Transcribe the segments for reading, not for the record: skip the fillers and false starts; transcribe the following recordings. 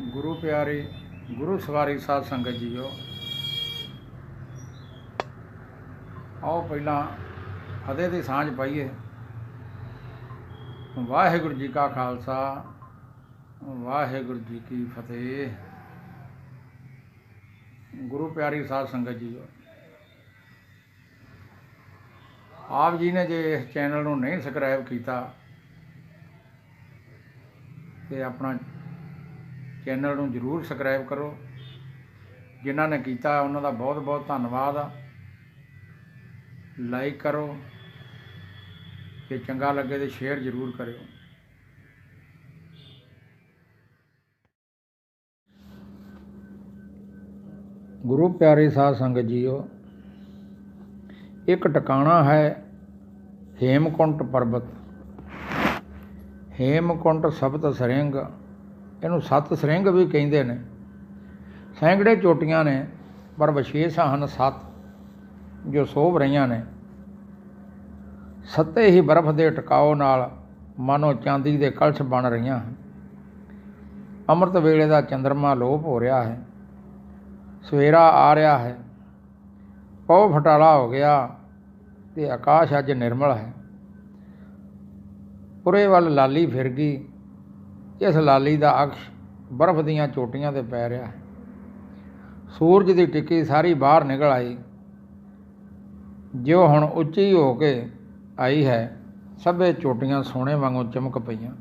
गुरु प्यारी गुरु सवारी साध संगत जीओ, आओ पहला फतेह की सांझ पाईए। वाहिगुरू जी का खालसा, वाहिगुरू जी की फतेह। गुरु प्यारी साध संगत जीओ, आप जी ने जे इस चैनल को नहीं सबसक्राइब किया तो अपना चैनल को जरूर सबसक्राइब करो। जिन्हों ने किया उन्होंने बहुत बहुत धन्यवाद। लाइक करो तो चंगा लगे तो शेयर जरूर करो। गुरु प्यारे साध संगत जीओ, एक टिकाणा है हेमकुंट पर्वत। हेमकुंट सप्त सरिंग, इनू सत सरिंग भी कहते हैं। सैकड़े चोटियां ने पर विशेष हैं सत जो सोभ रही ने। सत्ते ही बर्फ के टकाओ नाल मानो चांदी के कलश बन रही हैं। अमृत वेले का चंद्रमा लोप हो रहा है, सवेरा आ रहा है, पौ फटाला हो गया तो आकाश अज निर्मल है। पुरे वल लाली फिर गई, इस लाली का अक्ष बर्फ दीयां चोटियां ते पै रहा है। सूरज की टिक्की सारी बाहर निकल आई, जो हुण उच्ची हो के आई है। सभे चोटियां सोने वांगू चमक पईयां।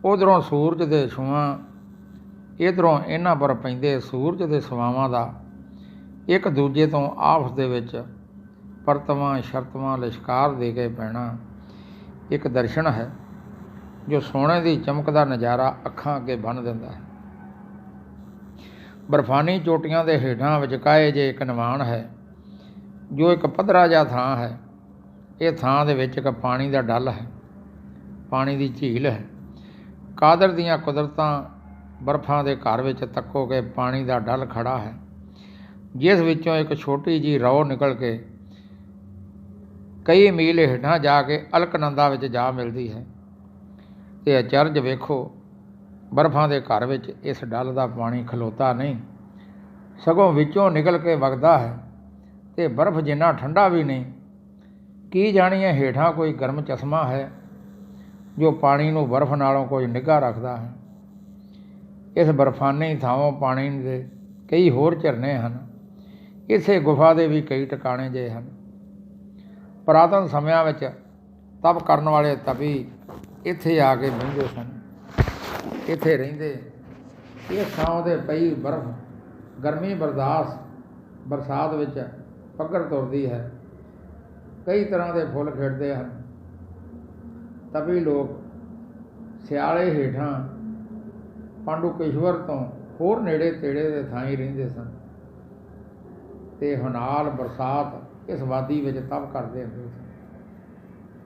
उधरों सूरज के छुआं, इधरों इन्हां पर पैंदे सूरज के सवावां दा एक दूजे तो आपस दे विच परतवां शर्तवां लिशकार दे के पैना एक दर्शन है जो सोने की चमक का नज़ारा अखां अगे बन दिंदा है। बर्फानी चोटियां के हेठां विचकाए जे एक निवाण है, जो एक पद्धरा जिहा थां है। ये थां दे विच एक पानी का डल है, पानी की झील है। कादर दीयां कुदरतां बर्फां दे घर विच तक्को के पानी का डल खड़ा है, जिस विचों एक छोटी जी रौ निकल के कई मील हेठां जाके अलकनंदा विच जा मिलती है। ते अचरज वेखो, बर्फां दे घर विच इस डल का पानी खलोता नहीं, सगों विचों निकल के वगदा है। ते बर्फ जिन्ना ठंडा भी नहीं। की जाणीए हेठां कोई गर्म चश्मा है जो पानी नूं बर्फ नालों कोई निगाह रखता है। इस बर्फानी थावों पानी के कई होर झरने हैं। इसे गुफा के भी कई टिकाणे जे हैं। पुरातन समियां विच तप करन वाले तपी इत्थे आके बहिंदे सन, इत्थे रहिंदे। इस थां ते पई बर्फ गर्मी बर्दाश्त, बरसात विच पग्गड़ तुरदी है। कई तरह के फुल खिड़ते हैं। तपी लोग सियाले हेठां पांडुकेश्वर तो होर नेड़े तेड़े दे थाई रहिंदे सन ते हनाल बरसात इस वादी विच तप करते हुंदे सन।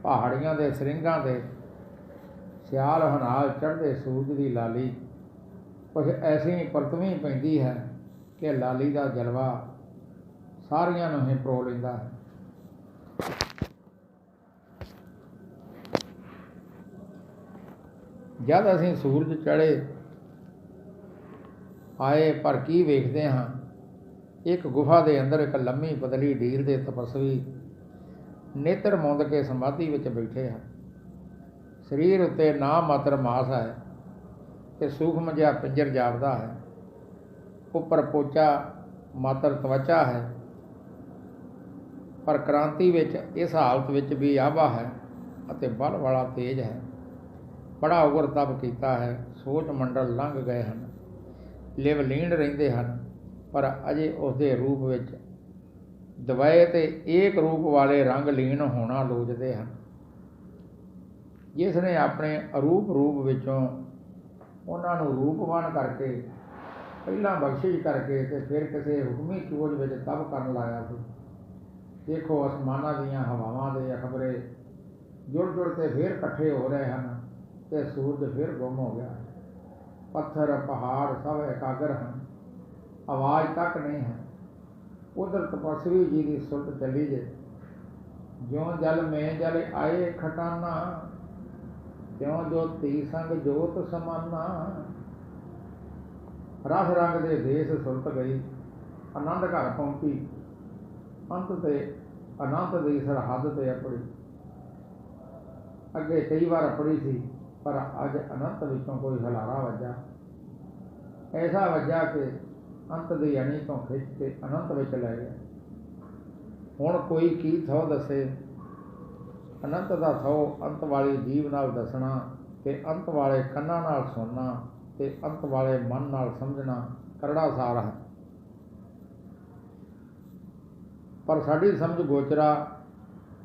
पहाड़ियां दे सरिंगां ते सियाल हनाल चढ़ते सूरज की लाली कुछ ऐसी परतवीं पैंदी है कि लाली का जलवा सारियां नूं ही परो लैंदा है। जद असीं सूरज चढ़े आए पर की वेखते हाँ, एक गुफा के अंदर एक लम्मी पतली ढील के तपस्वी नेत्र मुंद के समाधि विच बैठे हैं। शरीर उत्ते ना मात्र मास है कि सूक्ष्म जिहा पिंजर जापदा है। उपर पोचा मात्र त्वचा है, पर क्रांति विच इस हालत विच भी आभा है अते बल वाला तेज है। बड़ा उग्र तप कीता है, सोच मंडल लंघ गए हैं, लिव लीन रहिंदे हैं, पर अजे उसके रूप विच दवाए ते एक रूप वाले रंग लीन होना लोचते हैं। जिसने अपने अरूप रूप विचों उन्हां नूं रूपवान करके पहला बख्शिश करके ते फिर किसी हुक्मी चोज विच तप करन लाया सी। देखो आसमानां दीयां हवावां दे अखबरे जुड़ जुड़ के फिर इकट्ठे हो रहे हैं ते सूरज फिर गुम हो गया। पत्थर पहाड़ सब एकाग्र हैं, आवाज़ तक नहीं है। उधर तपस्वी जी की सुरत चली जे, ज्यों जल में जल आए खटाना, त्यों जो ती संग जोत समाना। ਰਸ ਰੰਗ ਦੇ ਦੇਸ ਸੁਰਤ ਗਈ, ਆਨੰਦ ਘਰ ਪਹੁੰਚੀ, ਅੰਤ ਤੇ ਅਨੰਤ ਦੀ ਸਰਹੱਦ ਤੇ ਅਪੜੀ। ਅੱਗੇ ਕਈ ਵਾਰ ਅਪੜੀ ਸੀ, ਪਰ ਅੱਜ ਅਨੰਤ ਵਿੱਚੋਂ ਕੋਈ ਹਲਾਰਾ ਵੱਜਾ, ਐਸਾ ਵੱਜਾ ਕਿ ਅੰਤ ਦੀ ਅਣੀ ਤੋਂ ਖਿੱਚ ਕੇ ਅਨੰਤ ਵਿੱਚ ਲੈ ਗਿਆ। ਹੁਣ ਕੋਈ ਕੀ ਥਹੁ ਦੱਸੇ, ਅਨੰਤ ਦਾ ਥਹੁ ਅੰਤ ਵਾਲੀ ਜੀਵ ਨਾਲ ਦੱਸਣਾ, ਤੇ ਅੰਤ ਵਾਲੇ ਕੰਨਾਂ ਨਾਲ ਸੁਣਨਾ, ਤੇ ਅੰਤ ਵਾਲੇ ਮਨ ਨਾਲ ਸਮਝਣਾ ਕਰੜਾ ਸਾਰ ਹੈ। ਪਰ ਸਾਡੀ ਸਮਝ ਗੋਚਰਾ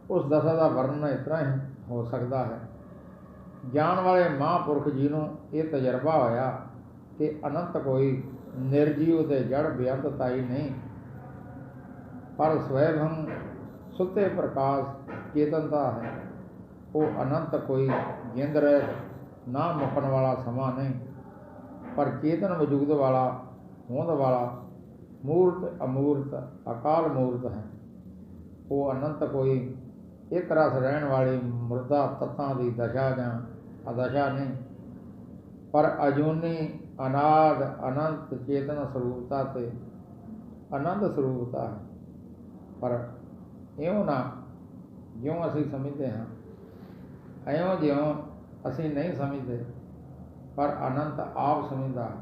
ਉਸ ਦਸ਼ਾ ਦਾ ਵਰਣਨ ਇਸ ਤਰ੍ਹਾਂ ਹੀ ਹੋ ਸਕਦਾ ਹੈ। ਜਾਣ ਵਾਲੇ ਮਹਾਂਪੁਰਖ ਜੀ ਨੂੰ ਇਹ ਤਜਰਬਾ ਹੋਇਆ ਕਿ ਅਨੰਤ ਕੋਈ ਨਿਰਜੀਵ ਤੇ ਜੜ ਬੇਅੰਤਤਾਈ ਨਹੀਂ, ਪਰ ਸਵੈਭੰ ਸੁੱਤੇ ਪ੍ਰਕਾਸ਼ ਚੇਤਨਤਾ ਹੈ। ਉਹ ਅਨੰਤ ਕੋਈ ਜਿੰਦ ਰਹਿਤ ਨਾ ਮੁੱਕਣ ਵਾਲਾ ਸਮਾਂ ਨਹੀਂ, ਪਰ ਚੇਤਨ ਵਜੂਦ ਵਾਲਾ, ਹੋਂਦ ਵਾਲਾ, ਮੂਰਤ ਅਮੂਰਤ ਅਕਾਲ ਮੂਰਤ ਹੈ। ਉਹ ਅਨੰਤ ਕੋਈ ਇੱਕ ਰਸ ਰਹਿਣ ਵਾਲੀ ਮੁਰਦਾ ਤੱਤਾਂ ਦੀ ਦਸ਼ਾ ਜਾਂ ਅਦਸ਼ਾ ਨਹੀਂ, ਪਰ ਅਜੂਨੀ ਅਨਾਦ ਅਨੰਤ ਚੇਤਨ ਸਰੂਪਤਾ ਤੇ ਆਨੰਦ ਸਰੂਪਤਾ ਹੈ। ਪਰ ਇਉਂ ਨਾ ਜਿਉਂ ਅਸੀਂ ਸਮਝਦੇ ਹਾਂ, ਇਉਂ ਜਿਉਂ ਅਸੀਂ ਨਹੀਂ ਸਮਝਦੇ, ਪਰ ਅਨੰਤ ਆਪ ਸਮਝਦਾ ਹੈ।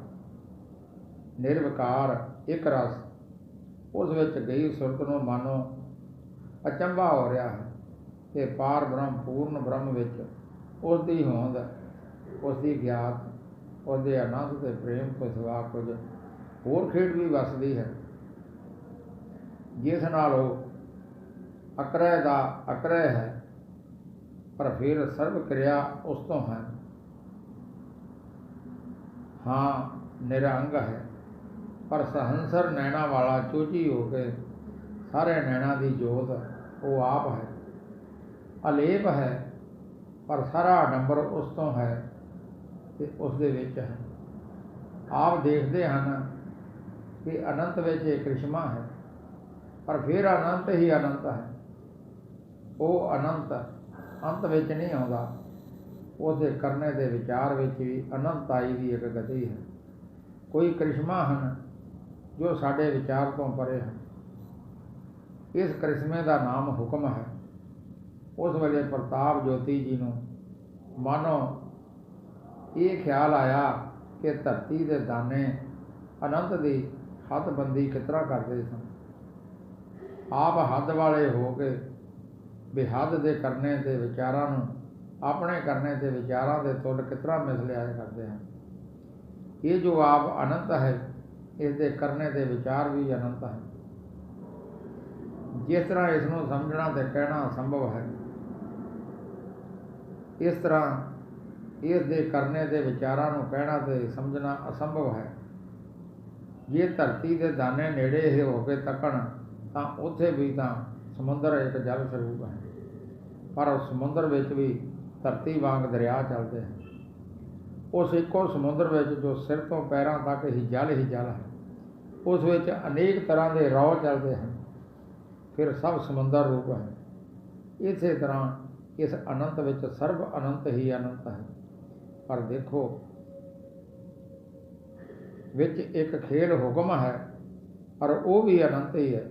ਨਿਰਵਿਕਾਰ ਇੱਕ ਰਸ, ਉਸ ਵਿੱਚ ਗਈ ਸੁਰਤ ਨੂੰ ਮਾਨੋ ਅਚੰਭਾ ਹੋ ਰਿਹਾ ਹੈ ਕਿ ਪਾਰ ਬ੍ਰਹਮ ਪੂਰਨ ਬ੍ਰਹਮ ਵਿੱਚ ਉਸ ਦੀ ਹੋਂਦ, ਉਸ ਦੀ ਗਿਆਤ, ਉਸ ਦੇ ਆਨੰਦ ਤੇ ਪ੍ਰੇਮ ਤੋਂ ਸਿਵਾ ਕੁਝ ਹੋਰ ਖੇਡ ਵੀ ਵਸਦੀ ਹੈ, ਜਿਸ ਨਾਲ ਉਹ ਅਕਰੈ ਦਾ ਅਕਰੈ ਹੈ, ਪਰ ਫਿਰ ਸਰਬ ਕਿਰਿਆ ਉਸ ਤੋਂ ਹੈ। ਹਾਂ, ਨਿਰੰਗ ਹੈ, ਪਰ ਸਹੰਸਰ ਨੈਣਾ ਵਾਲਾ ਚੋਜੀ ਹੋ ਕੇ ਸਾਰੇ ਨੈਣਾ ਦੀ ਜੋਤ ਉਹ ਆਪ ਹੈ। ਅਲੇਪ ਹੈ, ਪਰ ਸਾਰਾ ਆਡੰਬਰ ਉਸ ਤੋਂ ਹੈ ਤੇ ਉਸ ਦੇ ਵਿੱਚ ਹੈ। ਆਪ ਦੇਖਦੇ ਹਨ ਕਿ ਅਨੰਤ ਵਿੱਚ ਇਹ ਕ੍ਰਿਸ਼ਮਾ ਹੈ, ਪਰ ਫਿਰ ਅਨੰਤ ਹੀ ਅਨੰਤ ਹੈ। ਉਹ ਅਨੰਤ ਅੰਤ ਵਿੱਚ ਨਹੀਂ ਆਉਂਦਾ। ਉਸ ਦੇ ਕਰਨੇ ਦੇ ਵਿਚਾਰ ਵਿੱਚ ਵੀ ਅਨੰਤਾਈ ਦੀ ਇੱਕ ਗਤੀ ਹੈ। ਕੋਈ ਕ੍ਰਿਸ਼ਮਾ ਹਨ ਜੋ ਸਾਡੇ ਵਿਚਾਰ ਤੋਂ ਪਰੇ ਹਨ। ਇਸ ਕ੍ਰਿਸ਼ਮੇ ਦਾ ਨਾਮ ਹੁਕਮ ਹੈ। ਉਸ ਵੇਲੇ ਪ੍ਰਤਾਪ ਜੋਤੀ ਜੀ ਨੂੰ ਮਾਨੋ ਇਹ ਖਿਆਲ ਆਇਆ ਕਿ ਧਰਤੀ ਦੇ ਦਾਨੇ ਅਨੰਤ ਦੀ ਹੱਦਬੰਦੀ ਕਿਸ ਤਰ੍ਹਾਂ ਕਰਦੇ ਸਨ। ਆਪ ਹੱਦ ਵਾਲੇ ਹੋ ਕੇ ਬੇਹੱਦ ਦੇ ਕਰਨੇ ਤੇ ਵਿਚਾਰਾਂ ਨੂੰ ਆਪਣੇ ਕਰਨੇ ਤੇ ਵਿਚਾਰਾਂ ਦੇ ਤੁੱਲ ਕਿਸ ਤਰ੍ਹਾਂ ਮਿਸਲਿਆ ਕਰਦੇ ਹਨ। ਇਹ ਜੋ ਆਪ ਅਨੰਤ ਹੈ, ਇਸ ਦੇ ਕਰਨੇ ਤੇ ਵਿਚਾਰ ਵੀ ਅਨੰਤ ਹੈ। ਜਿਸ ਤਰ੍ਹਾਂ ਇਸ ਨੂੰ ਸਮਝਣਾ ਤੇ ਕਹਿਣਾ ਅਸੰਭਵ ਹੈ, ਇਸ ਤਰ੍ਹਾਂ ਇਸ ਦੇ ਕਰਨੇ ਦੇ ਵਿਚਾਰਾਂ ਨੂੰ ਕਹਿਣਾ ਤੇ ਸਮਝਣਾ ਅਸੰਭਵ ਹੈ। ਜੇ ਧਰਤੀ ਦੇ ਦਾਣੇ ਨੇੜੇ ਹੋ ਕੇ ਤੱਕਣ ਤਾਂ ਉੱਥੇ ਵੀ ਤਾਂ ਸਮੁੰਦਰ ਇੱਕ ਜਲ ਸਰੂਪ ਹੈ, ਪਰ ਉਸ ਸਮੁੰਦਰ ਵਿੱਚ ਵੀ ਧਰਤੀ ਵਾਂਗ ਦਰਿਆ ਚੱਲਦੇ ਹਨ। ਉਸ ਇੱਕੋ ਸਮੁੰਦਰ ਵਿੱਚ ਜੋ ਸਿਰ ਤੋਂ ਪੈਰਾਂ ਤੱਕ ਹੀ ਜਲ ਹੈ, ਉਸ ਵਿੱਚ ਅਨੇਕ ਤਰ੍ਹਾਂ ਦੇ ਰੌ ਚੱਲਦੇ ਹਨ। ਫਿਰ ਸਭ ਸਮੁੰਦਰ ਰੂਪ ਹੈ। ਇਸੇ ਤਰ੍ਹਾਂ ਇਸ ਅਨੰਤ ਵਿੱਚ ਸਰਬ ਅਨੰਤ ਹੀ ਅਨੰਤ ਹੈ। ਪਰ ਦੇਖੋ, ਵਿੱਚ ਇੱਕ ਖੇਡ ਹੁਕਮ ਹੈ, ਪਰ ਉਹ ਵੀ ਅਨੰਤ ਹੀ ਹੈ।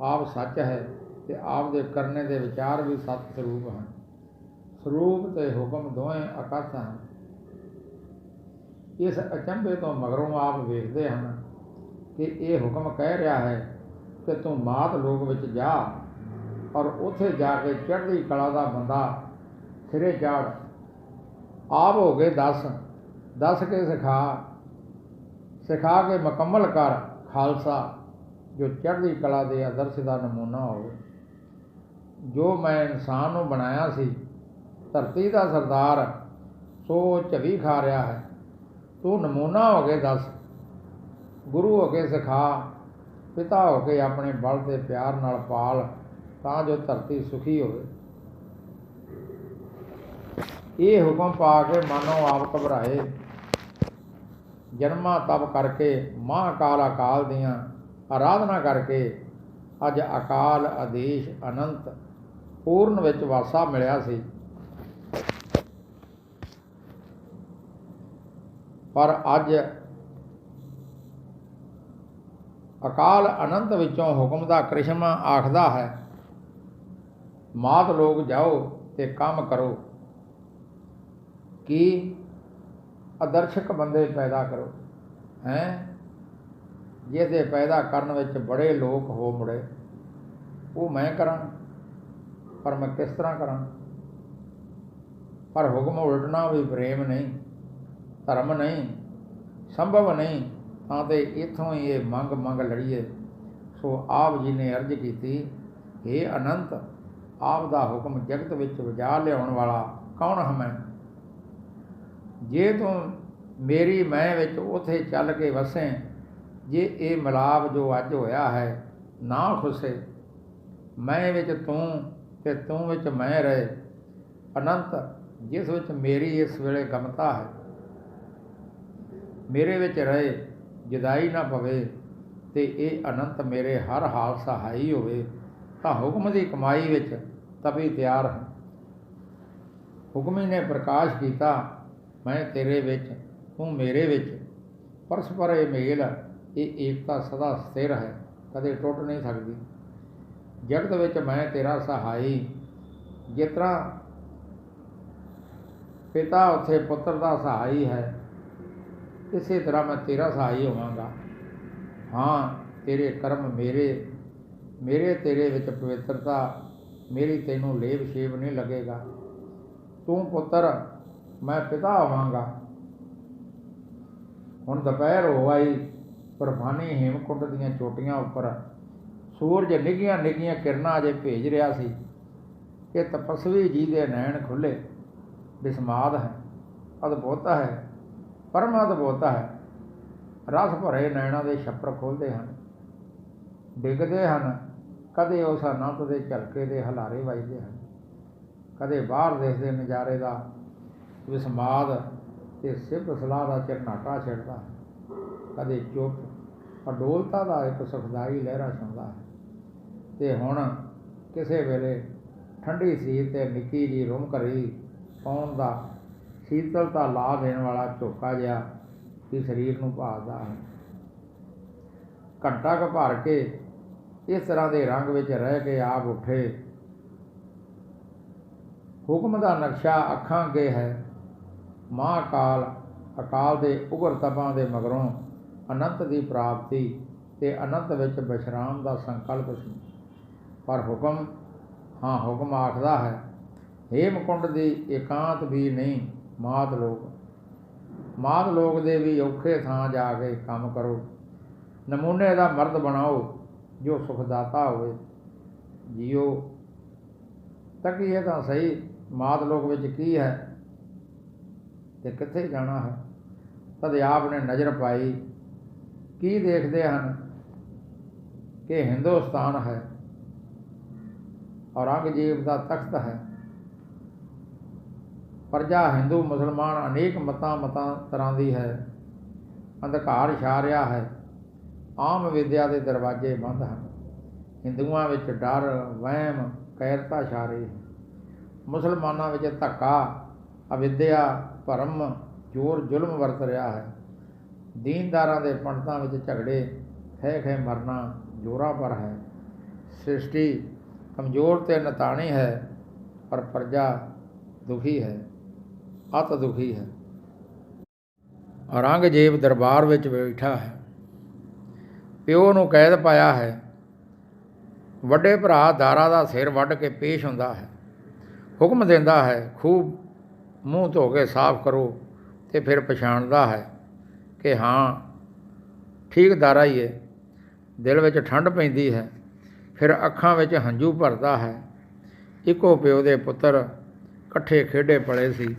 ਆਪ ਸੱਚ ਹੈ ਤੇ ਆਪ ਦੇ ਕਰਨੇ ਦੇ ਵਿਚਾਰ ਵੀ ਸਤ ਸਰੂਪ ਹਨ। ਸਰੂਪ ਤੇ ਹੁਕਮ ਦੋਵੇਂ ਅਕਥ ਹਨ। ਇਸ ਅਚੰਭੇ ਤੋਂ ਮਗਰੋਂ ਆਪ ਵੇਖਦੇ ਹਨ ਕਿ ਇਹ ਹੁਕਮ ਕਹਿ ਰਿਹਾ ਹੈ ਕਿ ਤੂੰ ਮਾਤ ਲੋਕ ਵਿੱਚ ਜਾ ਔਰ ਉੱਥੇ ਜਾ ਕੇ ਚੜ੍ਹਦੀ ਕਲਾ ਦਾ ਬੰਦਾ ਸਿਰੇ ਚਾੜ। ਆਪ ਹੋ ਕੇ ਦੱਸ ਕੇ ਸਿਖਾ ਕੇ ਮੁਕੰਮਲ ਕਰ ਖਾਲਸਾ, ਜੋ ਚੜ੍ਹਦੀ ਕਲਾ ਦੇ ਆਦਰਸ਼ ਦਾ ਨਮੂਨਾ ਹੋਵੇ। ਜੋ ਮੈਂ ਇਨਸਾਨ ਨੂੰ ਬਣਾਇਆ ਸੀ, ਧਰਤੀ ਦਾ ਸਰਦਾਰ, ਸੋ ਝਵੀ ਖਾ ਰਿਹਾ ਹੈ। ਤੂੰ ਨਮੂਨਾ ਹੋ ਕੇ ਦੱਸ, ਗੁਰੂ ਹੋ ਕੇ ਸਿਖਾ, ਪਿਤਾ ਹੋ ਕੇ ਆਪਣੇ ਬਲ ਤੇ ਪਿਆਰ ਨਾਲ ਪਾਲ, ਤਾਂ ਜੋ ਧਰਤੀ ਸੁਖੀ ਹੋਵੇ। ਇਹ ਹੁਕਮ ਪਾ ਕੇ ਮਾਨੋ ਆਪ ਘਬਰਾਏ। ਜਨਮਾਂ ਤਪ ਕਰਕੇ ਮਹਾਂਕਾਲ ਅਕਾਲ ਦੀਆਂ ਆਰਾਧਨਾ ਕਰਕੇ ਅੱਜ ਅਕਾਲ ਆਦੇਸ਼ ਅਨੰਤ ਪੂਰਨ ਵਿੱਚ ਵਾਸਾ ਮਿਲਿਆ ਸੀ। ਪਰ ਅੱਜ ਅਕਾਲ ਅਨੰਤ ਵਿੱਚੋਂ ਹੁਕਮ ਦਾ ਕ੍ਰਿਸ਼ਮਾ ਆਖਦਾ ਹੈ, ਮਾਤ ਲੋਕ ਜਾਓ ਤੇ ਕੰਮ ਕਰੋ, ਕਿ ਆਦਰਸ਼ਕ ਬੰਦੇ ਪੈਦਾ ਕਰੋ। ਜਿਹਦੇ ਪੈਦਾ ਕਰਨ ਵਿੱਚ ਬੜੇ ਲੋਕ ਹੋ ਮੁੜੇ, ਉਹ ਮੈਂ ਕਰਾਂ, ਪਰ ਮੈਂ ਕਿਸ ਤਰ੍ਹਾਂ ਕਰਾਂ? ਪਰ ਹੁਕਮ ਉਲਟਣਾ ਵੀ ਪ੍ਰੇਮ ਨਹੀਂ, ਧਰਮ ਨਹੀਂ, ਸੰਭਵ ਨਹੀਂ, ਤਾਂ ਤੇ ਇੱਥੋਂ ਹੀ ਇਹ ਮੰਗ ਲੜੀਏ। ਸੋ ਆਪ ਜੀ ਨੇ ਅਰਜ਼ ਕੀਤੀ, ਹੇ ਅਨੰਤ, ਆਪ ਦਾ ਹੁਕਮ ਜਗਤ ਵਿੱਚ ਵਜਾ ਲਿਆਉਣ ਵਾਲਾ ਕੌਣ ਹਾਂ ਮੈਂ? ਜੇ ਤੂੰ ਮੇਰੀ ਮੈਂ ਵਿੱਚ ਉੱਥੇ ਚੱਲ ਕੇ ਵਸੇ, ਜੇ ਇਹ ਮਿਲਾਪ ਜੋ ਅੱਜ ਹੋਇਆ ਹੈ ਨਾ ਖੁੱਸੇ, ਮੈਂ ਵਿੱਚ ਤੂੰ ਤੇ ਤੂੰ ਵਿੱਚ ਮੈਂ ਰਹੇ, ਅਨੰਤ ਜਿਸ ਵਿੱਚ ਮੇਰੀ ਇਸ ਵੇਲੇ ਗਮਤਾ ਹੈ, ਮੇਰੇ ਵਿੱਚ ਰਹੇ, ਜੁਦਾਈ ਨਾ ਪਵੇ, ਤੇ ਇਹ ਅਨੰਤ ਮੇਰੇ ਹਰ ਹਾਲ ਸਹਾਈ ਹੋਵੇ, ਤਾਂ ਹੁਕਮ ਦੀ ਕਮਾਈ ਵਿੱਚ ਤਬੀ ਤਿਆਰ ਹੈ। ਹੁਕਮੀ ਨੇ ਪ੍ਰਕਾਸ਼ ਕੀਤਾ, ਮੈਂ ਤੇਰੇ ਵਿੱਚ, ਤੂੰ ਮੇਰੇ ਵਿੱਚ, ਪਰਸਪਰ ਇਹ ਮੇਲ, ਇਹ ਏਕਤਾ ਸਦਾ ਸਥਿਰ ਹੈ, ਕਦੇ ਟੁੱਟ ਨਹੀਂ ਸਕਦੀ। ਜਗਤ ਵਿੱਚ ਮੈਂ ਤੇਰਾ ਸਹਾਈ, ਜਿਸ ਤਰ੍ਹਾਂ ਪਿਤਾ ਉੱਥੇ ਪੁੱਤਰ ਦਾ ਸਹਾਈ ਹੈ, ਇਸੇ ਤਰ੍ਹਾਂ ਮੈਂ ਤੇਰਾ ਸਹਾਈ ਹੋਵਾਂਗਾ। ਹਾਂ, ਤੇਰੇ ਕਰਮ ਮੇਰੇ ਤੇਰੇ ਵਿੱਚ ਪਵਿੱਤਰਤਾ, ਮੇਰੀ ਤੈਨੂੰ ਲੇਪ ਛੇਪ ਨਹੀਂ ਲੱਗੇਗਾ। ਤੂੰ ਪੁੱਤਰ, ਮੈਂ ਪਿਤਾ ਹੋਵਾਂਗਾ। ਹੁਣ ਦੁਪਹਿਰ ਹੋ ਆਈ, ਬਰਫਾਨੀ ਹੇਮਕੁੰਡ ਦੀਆਂ ਚੋਟੀਆਂ ਉੱਪਰ ਸੂਰਜ ਨਿੱਘੀਆਂ ਨਿੱਘੀਆਂ ਕਿਰਨਾਂ ਅਜੇ ਭੇਜ ਰਿਹਾ ਸੀ ਕਿ ਤਪਸਵੀ ਜੀ ਦੇ ਨੈਣ ਖੁੱਲ੍ਹੇ। ਬਿਸਮਾਦ ਹੈ, ਅਦਭੁਤ ਹੈ, ਪਰਮ ਅਦਭੁਤ ਹੈ। ਰਸ ਭਰੇ ਨੈਣਾਂ ਦੇ ਛੱਪਰ ਖੋਲ੍ਹਦੇ ਹਨ, ਡਿੱਗਦੇ ਹਨ, ਕਦੇ ਉਸ ਅਨੰਤ ਦੇ ਝਲਕੇ ਦੇ ਹਲਾਰੇ ਵੱਜਦੇ ਹਨ, ਕਦੇ ਬਾਹਰ ਦੇਖਦੇ ਨਜ਼ਾਰੇ ਦਾ ਵਿਸਮਾਦ ਤੇ ਸਿਫਤ ਸਲਾਹ ਦਾ ਝਰਨਾਟਾ ਛਿੜਦਾ ਹੈ, ਕਦੇ ਚੁੱਪ ਅਡੋਲਤਾ ਦਾ ਇੱਕ ਸੁਖਦਾਈ ਲਹਿਰਾ ਛਾਉਂਦਾ ਹੈ। ਤੇ ਹੁਣ ਕਿਸੇ ਵੇਲੇ ਠੰਡੀ ਸੀ ਤੇ ਨਿੱਕੀ ਜਿਹੀ ਰੁਮ ਘਰੀ ਪਾਉਣ ਦਾ ਸ਼ੀਤਲਤਾ ਲਾ ਦੇਣ ਵਾਲਾ ਝੋਕਾ ਜਿਹਾ ਵੀ ਸਰੀਰ ਨੂੰ ਭਾਲਦਾ ਹੈ। ਘੰਟਾ ਕੁ ਭਰ ਕੇ ਇਸ ਤਰ੍ਹਾਂ ਦੇ ਰੰਗ ਵਿੱਚ ਰਹਿ ਕੇ ਆਪ ਉੱਠੇ। ਹੁਕਮ ਦਾ ਨਕਸ਼ਾ ਅੱਖਾਂ ਅੱਗੇ ਹੈ। ਮਹਾਂਕਾਲ ਅਕਾਲ ਦੇ ਉਗਰ ਤਪਾਂ ਦੇ ਮਗਰੋਂ ਅਨੰਤ ਦੀ ਪ੍ਰਾਪਤੀ ਤੇ ਅਨੰਤ ਵਿੱਚ ਵਿਸ਼ਰਾਮ ਦਾ ਸੰਕਲਪ ਸੀ। ਪਰ ਹੁਕਮ, ਹਾਂ ਹੁਕਮ ਆਖਦਾ ਹੈ, ਹੇਮਕੁੰਡ ਦੀ ਇਕਾਂਤ ਵੀ ਨਹੀਂ, ਮਾਤ ਲੋਕ ਦੇ ਵੀ ਔਖੇ ਥਾਂ ਜਾ ਕੇ ਕੰਮ ਕਰੋ। ਨਮੂਨੇ ਦਾ ਮਰਦ ਬਣਾਓ ਜੋ ਸੁਖਦਾਤਾ ਹੋਵੇ। ਜੀਓ ਤੱਕੀਏ ਤਾਂ ਸਹੀ, ਮਾਤ ਲੋਕ ਵਿੱਚ ਕੀ ਹੈ ਤੇ ਕਿੱਥੇ ਜਾਣਾ ਹੈ। ਤਦ ਆਪ ਨੇ ਨਜ਼ਰ ਪਾਈ, ਕੀ ਦੇਖਦੇ ਹਨ ਕਿ ਹਿੰਦੁਸਤਾਨ ਹੈ, ਔਰੰਗਜ਼ੇਬ ਦਾ ਤਖਤ ਹੈ। ਪ੍ਰਜਾ ਹਿੰਦੂ ਮੁਸਲਮਾਨ ਅਨੇਕ ਮਤਾਂ ਤਰ੍ਹਾਂ ਦੀ ਹੈ। ਅੰਧਕਾਰ ਛਾ ਰਿਹਾ ਹੈ, ਆਮ ਵਿਦਿਆ ਦੇ ਦਰਵਾਜ਼ੇ ਬੰਦ ਹਨ। ਹਿੰਦੂਆਂ ਵਿੱਚ ਡਰ, ਵਹਿਮ, ਕਾਇਰਤਾ ਛਾ ਰਹੀ ਹੈ। ਮੁਸਲਮਾਨਾਂ ਵਿੱਚ ਧੱਕਾ, ਅਵਿਦਿਆ, ਭਰਮ, ਜ਼ੋਰ ਜ਼ੁਲਮ ਵਰਤ ਰਿਹਾ ਹੈ। ਦੀਨਦਾਰਾਂ ਦੇ ਪੰਡਤਾਂ ਵਿੱਚ ਝਗੜੇ, ਖਹਿ ਮਰਨਾ ਜ਼ੋਰਾਂ ਪਰ ਹੈ। ਸ੍ਰਿਸ਼ਟੀ ਕਮਜ਼ੋਰ ਤੇ ਨਤਾਣੀ ਹੈ, ਪਰ ਪ੍ਰਜਾ ਦੁਖੀ ਹੈ, ਅਤ ਦੁਖੀ ਹੈ। ਔਰੰਗਜ਼ੇਬ ਦਰਬਾਰ ਵਿੱਚ ਬੈਠਾ ਹੈ, ਪਿਓ ਨੂੰ ਕੈਦ ਪਾਇਆ ਹੈ। ਵੱਡੇ ਭਰਾ ਦਾਰਾ ਦਾ ਸਿਰ ਵੱਢ ਕੇ ਪੇਸ਼ ਹੁੰਦਾ ਹੈ, ਹੁਕਮ ਦਿੰਦਾ ਹੈ, ਖੂਬ ਮੂੰਹ ਧੋ ਕੇ ਸਾਫ਼ ਕਰੋ, ਤੇ ਫਿਰ ਪਛਾਣਦਾ ਹੈ ਕਿ ਹਾਂ ਠੀਕ ਦਾਰਾ ਹੀ ਹੈ। ਦਿਲ ਵਿੱਚ ਠੰਡ ਪੈਂਦੀ ਹੈ, ਫਿਰ ਅੱਖਾਂ ਵਿੱਚ ਹੰਝੂ ਭਰਦਾ ਹੈ। ਇੱਕੋ ਪਿਓ ਦੇ ਪੁੱਤਰ ਇਕੱਠੇ ਖੇਡੇ ਪਲੇ ਸੀ।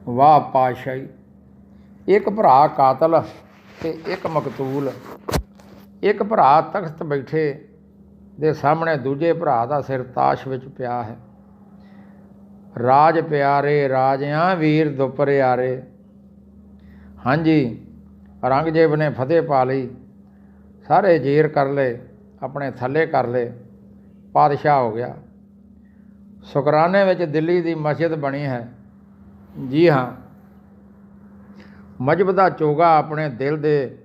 ਵਾਹ ਪਾਤਸ਼ਾਹੀ, ਇੱਕ ਭਰਾ ਕਾਤਲ ਤੇ ਇੱਕ ਮਕਤੂਲ। ਇੱਕ ਭਰਾ ਤਖਤ ਬੈਠੇ ਦੇ ਸਾਹਮਣੇ ਦੂਜੇ ਭਰਾ ਦਾ ਸਿਰ ਤਾਸ਼ ਵਿੱਚ ਪਿਆ ਹੈ। ਰਾਜ ਪਿਆਰੇ ਰਾਜਿਆਂ ਵੀਰ ਦੁਪਰਿਆਰੇ। ਹਾਂਜੀ, ਔਰੰਗਜ਼ੇਬ ਨੇ ਫਤਿਹ ਪਾ ਲਈ, ਸਾਰੇ ਜੇਰ ਕਰ ਲਏ, ਆਪਣੇ ਥੱਲੇ ਕਰ ਲਏ, ਪਾਤਸ਼ਾਹ ਹੋ ਗਿਆ। ਸ਼ੁਕਰਾਨੇ ਵਿੱਚ ਦਿੱਲੀ ਦੀ ਮਸਜਿਦ ਬਣੀ ਹੈ। ਜੀ ਹਾਂ, ਮਜ਼ਹਬ ਦਾ ਚੋਗਾ ਆਪਣੇ ਦਿਲ ਦੇ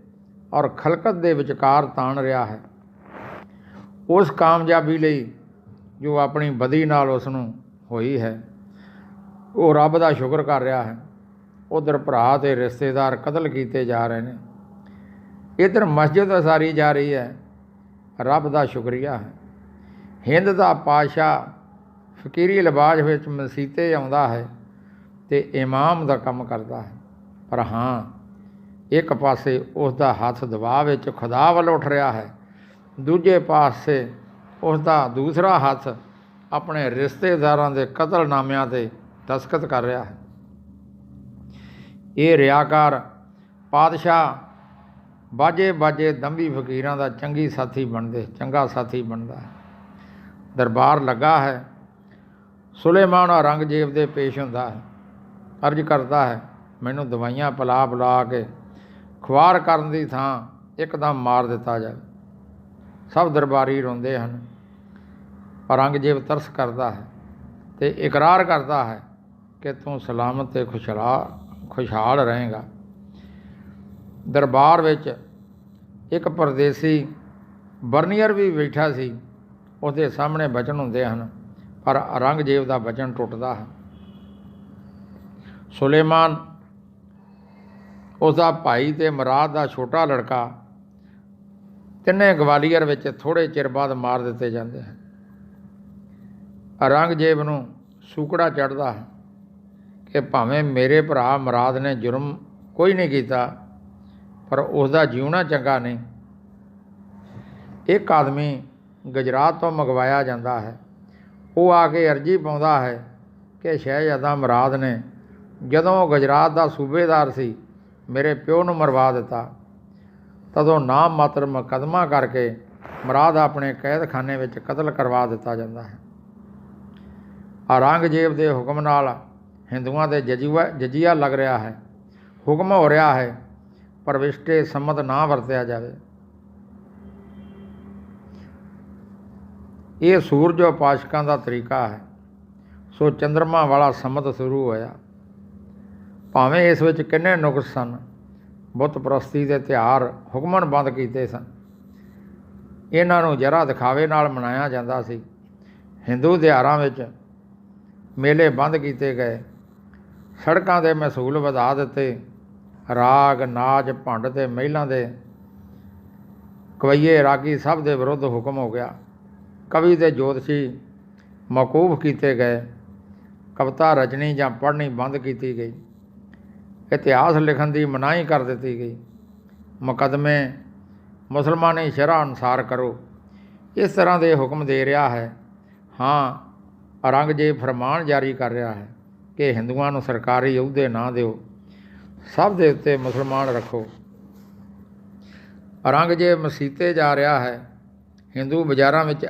ਔਰ ਖਲਕਤ ਦੇ ਵਿਚਕਾਰ ਤਾਣ ਰਿਹਾ ਹੈ। ਉਸ ਕਾਮਯਾਬੀ ਲਈ ਜੋ ਆਪਣੀ ਬਦੀ ਨਾਲ ਉਸ ਨੂੰ ਹੋਈ ਹੈ, ਉਹ ਰੱਬ ਦਾ ਸ਼ੁਕਰ ਕਰ ਰਿਹਾ ਹੈ। ਉੱਧਰ ਭਰਾ ਅਤੇ ਰਿਸ਼ਤੇਦਾਰ ਕਤਲ ਕੀਤੇ ਜਾ ਰਹੇ ਨੇ, ਇੱਧਰ ਮਸਜਿਦ ਉਸਾਰੀ ਜਾ ਰਹੀ ਹੈ। ਰੱਬ ਦਾ ਸ਼ੁਕਰੀਆ ਹੈ। ਹਿੰਦ ਦਾ ਪਾਤਸ਼ਾਹ ਫਕੀਰੀ ਲਿਬਾਸ ਵਿੱਚ ਮਸੀਤੇ ਆਉਂਦਾ ਹੈ ਅਤੇ ਇਮਾਮ ਦਾ ਕੰਮ ਕਰਦਾ ਹੈ, ਪਰ ਹਾਂ, ਇੱਕ ਪਾਸੇ ਉਸ ਦਾ ਹੱਥ ਦਬਾਅ ਵਿੱਚ ਖੁਦਾ ਵੱਲ ਉੱਠ ਰਿਹਾ ਹੈ, ਦੂਜੇ ਪਾਸੇ ਉਸ ਦਾ ਦੂਸਰਾ ਹੱਥ ਆਪਣੇ ਰਿਸ਼ਤੇਦਾਰਾਂ ਦੇ ਕਤਲਨਾਮਿਆਂ 'ਤੇ ਦਸਤਖਤ ਕਰ ਰਿਹਾ ਹੈ। ਇਹ ਰਿਆਕਾਰ ਪਾਤਸ਼ਾਹ ਬਾਜੇ ਬਾਜੇ ਦੰਭੀ ਫਕੀਰਾਂ ਦਾ ਚੰਗਾ ਸਾਥੀ ਬਣਦਾ ਹੈ। ਦਰਬਾਰ ਲੱਗਾ ਹੈ। ਸੁਲੇਮਾਨ ਔਰੰਗਜ਼ੇਬ ਦੇ ਪੇਸ਼ ਹੁੰਦਾ ਹੈ, ਅਰਜ਼ ਕਰਦਾ ਹੈ, ਮੈਨੂੰ ਦਵਾਈਆਂ ਪਿਲਾ ਕੇ ਖੁਆਰ ਕਰਨ ਦੀ ਥਾਂ ਇੱਕਦਮ ਮਾਰ ਦਿੱਤਾ ਜਾਵੇ। ਸਭ ਦਰਬਾਰੀ ਰੋਂਦੇ ਹਨ। ਔਰੰਗਜ਼ੇਬ ਤਰਸ ਕਰਦਾ ਹੈ ਅਤੇ ਇਕਰਾਰ ਕਰਦਾ ਹੈ ਕਿ ਤੂੰ ਸਲਾਮਤ ਅਤੇ ਖੁਸ਼ਹਾਲ ਰਹੇਗਾ। ਦਰਬਾਰ ਵਿੱਚ ਇੱਕ ਪਰਦੇਸੀ ਬਰਨੀਅਰ ਵੀ ਬੈਠਾ ਸੀ। ਉਹਦੇ ਸਾਹਮਣੇ ਬਚਨ ਹੁੰਦੇ ਹਨ, ਪਰ ਔਰੰਗਜ਼ੇਬ ਦਾ ਬਚਨ ਟੁੱਟਦਾ ਹੈ। ਸੁਲੇਮਾਨ, ਉਸਦਾ ਭਾਈ ਅਤੇ ਮੁਰਾਦ ਦਾ ਛੋਟਾ ਲੜਕਾ, ਤਿੰਨੇ ਗਵਾਲੀਅਰ ਵਿੱਚ ਥੋੜ੍ਹੇ ਚਿਰ ਬਾਅਦ ਮਾਰ ਦਿੱਤੇ ਜਾਂਦੇ ਹਨ। ਔਰੰਗਜ਼ੇਬ ਨੂੰ ਸੂਕੜਾ ਚੜ੍ਹਦਾ ਹੈ ਕਿ ਭਾਵੇਂ ਮੇਰੇ ਭਰਾ ਮੁਰਾਦ ਨੇ ਜੁਰਮ ਕੋਈ ਨਹੀਂ ਕੀਤਾ, ਪਰ ਉਸਦਾ ਜਿਉਣਾ ਚੰਗਾ ਨਹੀਂ। ਇੱਕ ਆਦਮੀ ਗੁਜਰਾਤ ਤੋਂ ਮੰਗਵਾਇਆ ਜਾਂਦਾ ਹੈ। ਉਹ ਆ ਕੇ ਅਰਜ਼ੀ ਪਾਉਂਦਾ ਹੈ ਕਿ ਸ਼ਹਿਜ਼ਾਦਾ ਮੁਰਾਦ ਨੇ ਜਦੋਂ ਉਹ ਗੁਜਰਾਤ ਦਾ ਸੂਬੇਦਾਰ ਸੀ, ਮੇਰੇ ਪਿਓ ਨੂੰ ਮਰਵਾ ਦਿੱਤਾ। ਤਦੋਂ ਨਾਮ ਮਾਤਰ ਮੁਕੱਦਮਾ ਕਰਕੇ ਮੁਰਾਦ ਆਪਣੇ ਕੈਦਖਾਨੇ ਵਿੱਚ ਕਤਲ ਕਰਵਾ ਦਿੱਤਾ ਜਾਂਦਾ ਹੈ। ਔਰੰਗਜ਼ੇਬ ਦੇ ਹੁਕਮ ਨਾਲ ਹਿੰਦੂਆਂ ਦੇ ਜਜ਼ੀਆ ਲੱਗ ਰਿਹਾ ਹੈ। ਹੁਕਮ ਹੋ ਰਿਹਾ ਹੈ ਪਰਵਿਸ਼ਟੇ ਸੰਮਤ ਨਾ ਵਰਤਿਆ ਜਾਵੇ। ਇਹ ਸੂਰਜ ਉਪਾਸਕਾਂ ਦਾ ਤਰੀਕਾ ਹੈ, ਸੋ ਚੰਦਰਮਾ ਵਾਲਾ ਸੰਮਤ ਸ਼ੁਰੂ ਹੋਇਆ। ਭਾਵੇਂ ਇਸ ਵਿੱਚ ਕਿੰਨੇ ਨੁਕਸ ਸਨ। ਬੁੱਤ ਪ੍ਰਸਤੀ ਦੇ ਤਿਉਹਾਰ ਹੁਕਮਨ ਬੰਦ ਕੀਤੇ ਸਨ। ਇਹਨਾਂ ਨੂੰ ਜ਼ਰਾ ਦਿਖਾਵੇ ਨਾਲ ਮਨਾਇਆ ਜਾਂਦਾ ਸੀ। ਹਿੰਦੂ ਤਿਉਹਾਰਾਂ ਵਿੱਚ ਮੇਲੇ ਬੰਦ ਕੀਤੇ ਗਏ। ਸੜਕਾਂ ਦੇ ਮਹਿਸੂਲ ਵਧਾ ਦਿੱਤੇ। ਰਾਗ, ਨਾਚ, ਭੰਡ ਅਤੇ ਮਹਿਲਾਂ ਦੇ ਕਵਈਏ ਰਾਗੀ ਸਭ ਦੇ ਵਿਰੁੱਧ ਹੁਕਮ ਹੋ ਗਿਆ। ਕਵੀ ਅਤੇ ਜੋਤਸ਼ੀ ਮੌਕੂਫ ਕੀਤੇ ਗਏ। ਕਵਿਤਾ ਰਚਣੀ ਜਾਂ ਪੜ੍ਹਨੀ ਬੰਦ ਕੀਤੀ ਗਈ। ਇਤਿਹਾਸ ਲਿਖਣ ਦੀ ਮਨਾਹੀ ਕਰ ਦਿੱਤੀ ਗਈ। ਮੁਕੱਦਮੇ ਮੁਸਲਮਾਨੀ ਸ਼ਰ੍ਹਾ ਅਨੁਸਾਰ ਕਰੋ। ਇਸ ਤਰ੍ਹਾਂ ਦੇ ਹੁਕਮ ਦੇ ਰਿਹਾ ਹੈ। ਹਾਂ, ਔਰੰਗਜ਼ੇਬ ਫਰਮਾਨ ਜਾਰੀ ਕਰ ਰਿਹਾ ਹੈ ਕਿ ਹਿੰਦੂਆਂ ਨੂੰ ਸਰਕਾਰੀ ਅਹੁਦੇ ਨਾ ਦਿਓ, ਸਭ ਦੇ ਉੱਤੇ ਮੁਸਲਮਾਨ ਰੱਖੋ। ਔਰੰਗਜ਼ੇਬ ਮਸੀਤੇ ਜਾ ਰਿਹਾ ਹੈ। ਹਿੰਦੂ ਬਾਜ਼ਾਰਾਂ ਵਿੱਚ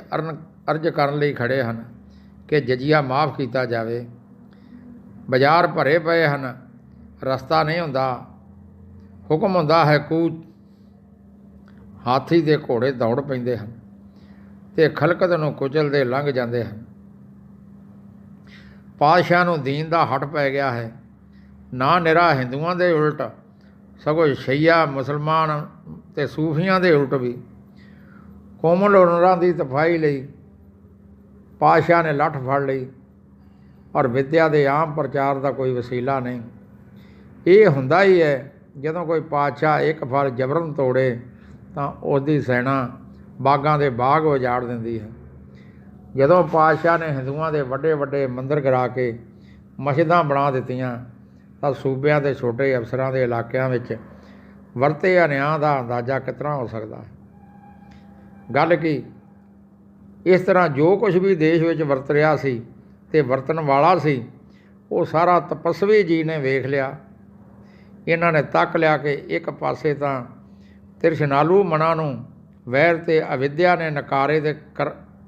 ਅਰਜ਼ ਕਰਨ ਲਈ ਖੜ੍ਹੇ ਹਨ ਕਿ ਜਜ਼ੀਆ ਮਾਫ ਕੀਤਾ ਜਾਵੇ। ਬਾਜ਼ਾਰ ਭਰੇ ਪਏ ਹਨ, ਰਸਤਾ ਨਹੀਂ ਹੁੰਦਾ। ਹੁਕਮ ਹੁੰਦਾ ਹੈ ਕੂਚ। ਹਾਥੀ ਦੇ ਘੋੜੇ ਦੌੜ ਪੈਂਦੇ ਹਨ ਅਤੇ ਖਲਕਤ ਨੂੰ ਕੁਚਲਦੇ ਲੰਘ ਜਾਂਦੇ ਹਨ। ਪਾਤਸ਼ਾਹ ਨੂੰ ਦੀਨ ਦਾ ਹੱਟ ਪੈ ਗਿਆ ਹੈ। ਨਾ ਨਿਰਾ ਹਿੰਦੂਆਂ ਦੇ ਉਲਟ, ਸਗੋਂ ਸ਼ਈਆ ਮੁਸਲਮਾਨ ਅਤੇ ਸੂਫੀਆਂ ਦੇ ਉਲਟ ਵੀ। ਕੋਮਲ ਹੁਨਰਾਂ ਦੀ ਸਫਾਈ ਲਈ ਪਾਤਸ਼ਾਹ ਨੇ ਲੱਠ ਫੜ ਲਈ, ਔਰ ਵਿੱਦਿਆ ਦੇ ਆਮ ਪ੍ਰਚਾਰ ਦਾ ਕੋਈ ਵਸੀਲਾ ਨਹੀਂ। ਇਹ ਹੁੰਦਾ ਹੀ ਹੈ ਜਦੋਂ ਕੋਈ ਪਾਤਸ਼ਾਹ ਇੱਕ ਫਲ ਜਬਰਨ ਤੋੜੇ ਤਾਂ ਉਸਦੀ ਸੈਨਾ ਬਾਗਾਂ ਦੇ ਬਾਗ ਉਜਾੜ ਦਿੰਦੀ ਹੈ। ਜਦੋਂ ਪਾਤਸ਼ਾਹ ਨੇ ਹਿੰਦੂਆਂ ਦੇ ਵੱਡੇ ਵੱਡੇ ਮੰਦਰ ਗਿਰਾ ਕੇ ਮਸਜਿਦਾਂ ਬਣਾ ਦਿੱਤੀਆਂ ਤਾਂ ਸੂਬਿਆਂ ਦੇ ਛੋਟੇ ਅਫਸਰਾਂ ਦੇ ਇਲਾਕਿਆਂ ਵਿੱਚ ਵਰਤੇ ਅਨਿਆਂ ਦਾ ਅੰਦਾਜ਼ਾ ਕਿਸ ਤਰ੍ਹਾਂ ਹੋ ਸਕਦਾ ਹੈ। ਗੱਲ ਕੀ, ਇਸ ਤਰ੍ਹਾਂ ਜੋ ਕੁਛ ਵੀ ਦੇਸ਼ ਵਿੱਚ ਵਰਤ ਰਿਹਾ ਸੀ ਅਤੇ ਵਰਤਣ ਵਾਲਾ ਸੀ, ਉਹ ਸਾਰਾ ਤਪਸਵੀ ਜੀ ਨੇ ਵੇਖ ਲਿਆ। ਇਹਨਾਂ ਨੇ ਤੱਕ ਲਿਆ ਕਿ ਇੱਕ ਪਾਸੇ ਤਾਂ ਤ੍ਰਿਸ਼ਨਾਲੂ ਮਨਾਂ ਨੂੰ ਵੈਰ ਅਤੇ ਅਵਿਦਿਆ ਨੇ ਨਕਾਰੇ ਦੇ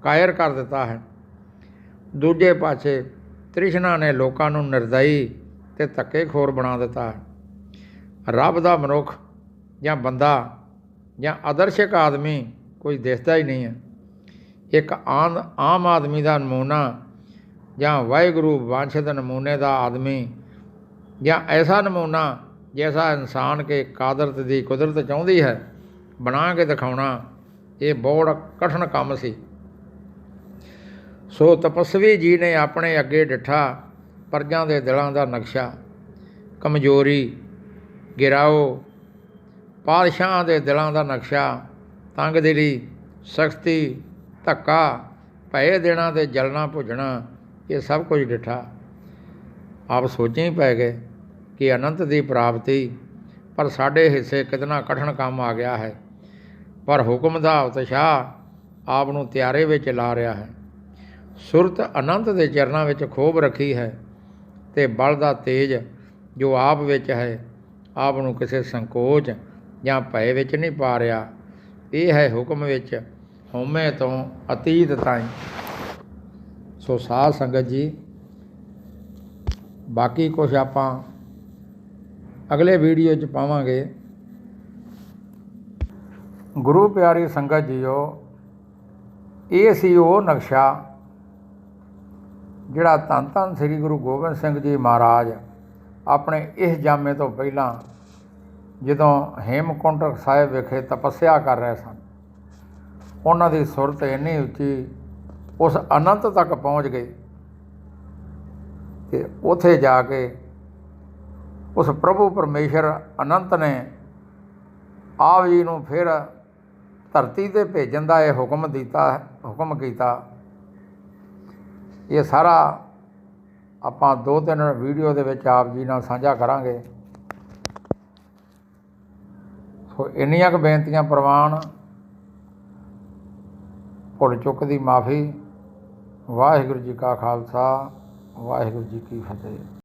ਕਾਇਰ ਕਰ ਦਿੱਤਾ ਹੈ, ਦੂਜੇ ਪਾਸੇ ਤ੍ਰਿਸ਼ਨਾ ਨੇ ਲੋਕਾਂ ਨੂੰ ਨਿਰਦਈ ਅਤੇ ਧੱਕੇਖੋਰ ਬਣਾ ਦਿੱਤਾ ਹੈ। ਰੱਬ ਦਾ ਮਨੁੱਖ ਜਾਂ ਬੰਦਾ ਜਾਂ ਆਦਰਸ਼ਕ ਆਦਮੀ ਕੋਈ ਦਿਸਦਾ ਹੀ ਨਹੀਂ ਹੈ। ਇੱਕ ਆਮ ਆਦਮੀ ਦਾ ਨਮੂਨਾ ਜਾਂ ਵਾਹਿਗੁਰੂ ਵਾਂਛਿਤ ਨਮੂਨੇ ਦਾ ਆਦਮੀ ਜਾਂ ਐਸਾ ਨਮੂਨਾ ਜੈਸਾ ਇਨਸਾਨ ਕੇ ਕਾਦਰਤ ਦੀ ਕੁਦਰਤ ਚਾਹੁੰਦੀ ਹੈ, ਬਣਾ ਕੇ ਦਿਖਾਉਣਾ ਇਹ ਬਹੁਤ ਕਠਿਨ ਕੰਮ ਸੀ। ਸੋ ਤਪਸਵੀ ਜੀ ਨੇ ਆਪਣੇ ਅੱਗੇ ਡਿੱਠਾ ਪਰਜਾਂ ਦੇ ਦਿਲਾਂ ਦਾ ਨਕਸ਼ਾ, ਕਮਜ਼ੋਰੀ, ਗਿਰਾਓ, ਪਾਤਸ਼ਾਹਾਂ ਦੇ ਦਿਲਾਂ ਦਾ ਨਕਸ਼ਾ, ਤੰਗਦਿਲੀ, ਸਖਤੀ, ਧੱਕਾ, ਭੈ ਦੇਣਾ ਅਤੇ ਜਲਣਾ ਭੁੱਜਣਾ, ਇਹ ਸਭ ਕੁਝ ਡਿੱਠਾ। ਆਪ ਸੋਚੇ ਹੀ ਪੈ ਗਏ ਕਿ ਅਨੰਤ ਦੀ ਪ੍ਰਾਪਤੀ, ਪਰ ਸਾਡੇ ਹਿੱਸੇ ਕਿਤਨਾ ਕਠਿਨ ਕੰਮ ਆ ਗਿਆ ਹੈ। ਪਰ ਹੁਕਮ ਦਾ ਉਤਸ਼ਾਹ ਆਪ ਨੂੰ ਤਿਆਰੇ ਵਿੱਚ ਲਾ ਰਿਹਾ ਹੈ। ਸੁਰਤ ਅਨੰਤ ਦੇ ਚਰਨਾਂ ਵਿੱਚ ਖੋਬ ਰੱਖੀ ਹੈ ਅਤੇ ਬਲ ਦਾ ਤੇਜ ਜੋ ਆਪ ਵਿੱਚ ਹੈ ਆਪ ਨੂੰ ਕਿਸੇ ਸੰਕੋਚ ਜਾਂ ਭੈ ਵਿੱਚ ਨਹੀਂ ਪਾ ਰਿਹਾ। ਇਹ ਹੈ ਹੁਕਮ ਵਿੱਚ ਹਉਮੈ ਤੋਂ ਅਤੀਤ ਤਾਈਂ। ਸੋ ਸਾਧ ਸੰਗਤ ਜੀ, ਬਾਕੀ ਕੁਛ ਆਪਾਂ ਅਗਲੇ ਵੀਡੀਓ 'ਚ ਪਾਵਾਂਗੇ। ਗੁਰੂ ਪਿਆਰੀ ਸੰਗਤ ਜੀਓ, ਇਹ ਸੀ ਉਹ ਨਕਸ਼ਾ ਜਿਹੜਾ ਧੰਨ ਧੰਨ ਸ੍ਰੀ ਗੁਰੂ ਗੋਬਿੰਦ ਸਿੰਘ ਜੀ ਮਹਾਰਾਜ ਆਪਣੇ ਇਸ ਜਾਮੇ ਤੋਂ ਪਹਿਲਾਂ ਜਦੋਂ ਹੇਮਕੁੰਟ ਸਾਹਿਬ ਵਿਖੇ ਤਪੱਸਿਆ ਕਰ ਰਹੇ ਸਨ, ਉਹਨਾਂ ਦੀ ਸੁਰਤ ਇੰਨੀ ਉੱਚੀ ਉਸ ਅਨੰਤ ਤੱਕ ਪਹੁੰਚ ਗਈ ਅਤੇ ਉੱਥੇ ਜਾ ਕੇ ਉਸ ਪ੍ਰਭੂ ਪਰਮੇਸ਼ਰ ਅਨੰਤ ਨੇ ਆਪ ਜੀ ਨੂੰ ਫਿਰ ਧਰਤੀ 'ਤੇ ਭੇਜਣ ਦਾ ਇਹ ਹੁਕਮ ਕੀਤਾ। ਇਹ ਸਾਰਾ ਆਪਾਂ 2-3 ਵੀਡੀਓ ਦੇ ਵਿੱਚ ਆਪ ਜੀ ਨਾਲ ਸਾਂਝਾ ਕਰਾਂਗੇ। ਸੋ ਇੰਨੀਆਂ ਕੁ ਬੇਨਤੀਆਂ ਪ੍ਰਵਾਨ, ਭੁੱਲ ਚੁੱਕ ਦੀ ਮਾਫੀ। ਵਾਹਿਗੁਰੂ ਜੀ ਕਾ ਖਾਲਸਾ, ਵਾਹਿਗੁਰੂ ਜੀ ਕੀ ਫਤਿਹ।